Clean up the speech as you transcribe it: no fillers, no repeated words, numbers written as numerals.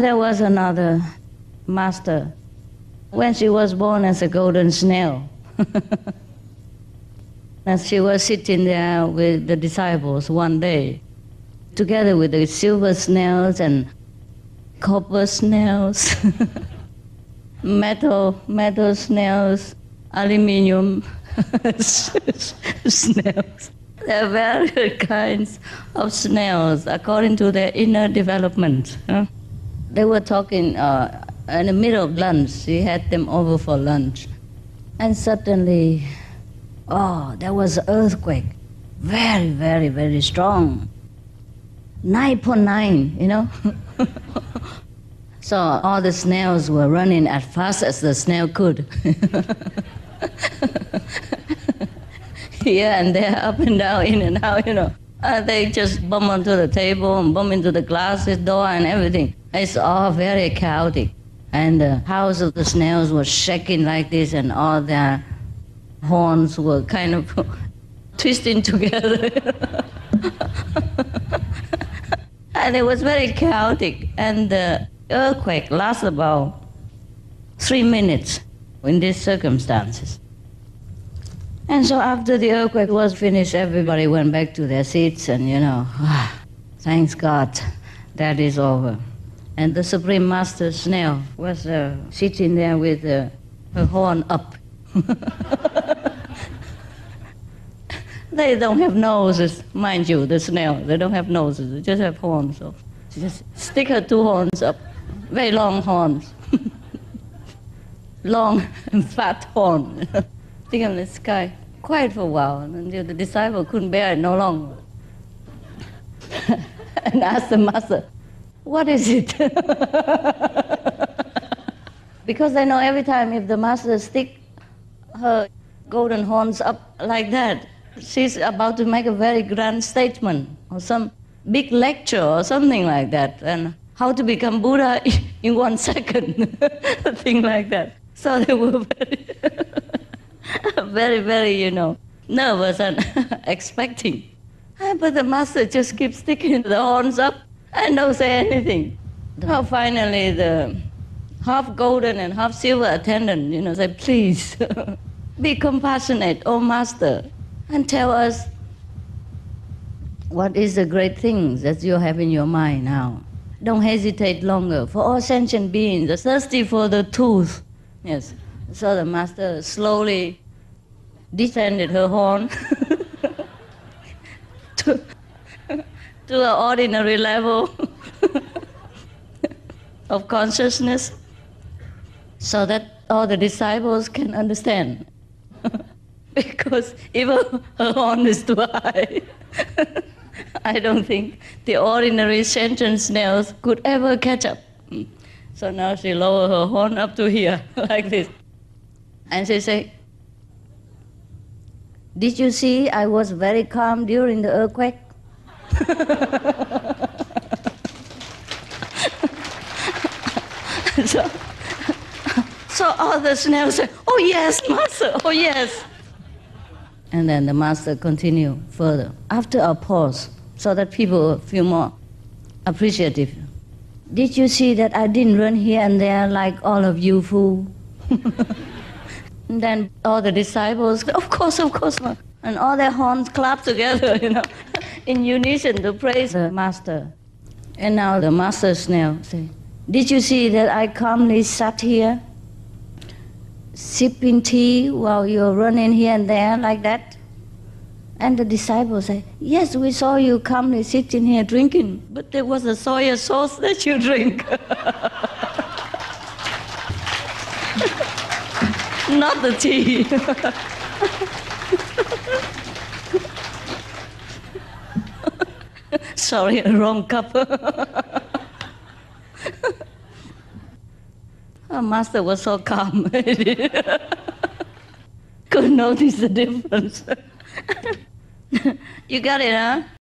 There was another master when she was born as a golden snail. And she was sitting there with the disciples one day, together with the silver snails and copper snails, metal snails, aluminium snails. There are various kinds of snails according to their inner development. They were talking in the middle of lunch. She had them over for lunch. And suddenly, there was an earthquake. Very, very, very strong. 9.9, So all the snails were running as fast as the snail could. Here and there, up and down, in and out, They just bump onto the table and bump into the glasses door and everything. It's all very chaotic. And the house of the snails was shaking like this, and all their horns were kind of twisting together. And it was very chaotic. And the earthquake lasted about 3 minutes in these circumstances. And so after the earthquake was finished, everybody went back to their seats and, thanks God, that is over. And the Supreme Master Snail was sitting there with her horn up. They don't have noses, mind you, the snail. They don't have noses, they just have horns. So she just stick her 2 horns up, very long horns. Long and fat horn. Stick them in the sky. Quiet for a while, until the disciple couldn't bear it no longer. And asked the master, what is it? Because they know every time if the master stick her golden horns up like that, she's about to make a very grand statement or some big lecture or something like that, and how to become Buddha in 1 second, a thing like that. So they were very, very, nervous and expecting. But the master just keeps sticking the horns up and don't say anything. Now finally the half golden and half silver attendant, said, please, be compassionate, oh master, and tell us what is the great things that you have in your mind now. Don't hesitate longer, for all sentient beings are thirsty for the truth. Yes. So the master slowly descended her horn to an ordinary level of consciousness, so that all the disciples can understand. Because even her horn is too high. I don't think the ordinary sentient snails could ever catch up. So now she lowered her horn up to here, like this. And she said, did you see I was very calm during the earthquake? So all the snails said, oh yes, master, oh yes. And then the master continued further, after a pause, so that people feel more appreciative. Did you see that I didn't run here and there like all of you fool? And then all the disciples, of course, and all their horns clapped together, in unison to praise the master. And now the master snail say, did you see that I calmly sat here, sipping tea while you're running here and there like that? And the disciples say, yes, we saw you calmly sitting here drinking, but there was a soy sauce that you drink. Not the tea. Sorry, wrong cup. Our master was so calm. Couldn't notice the difference. You got it, huh?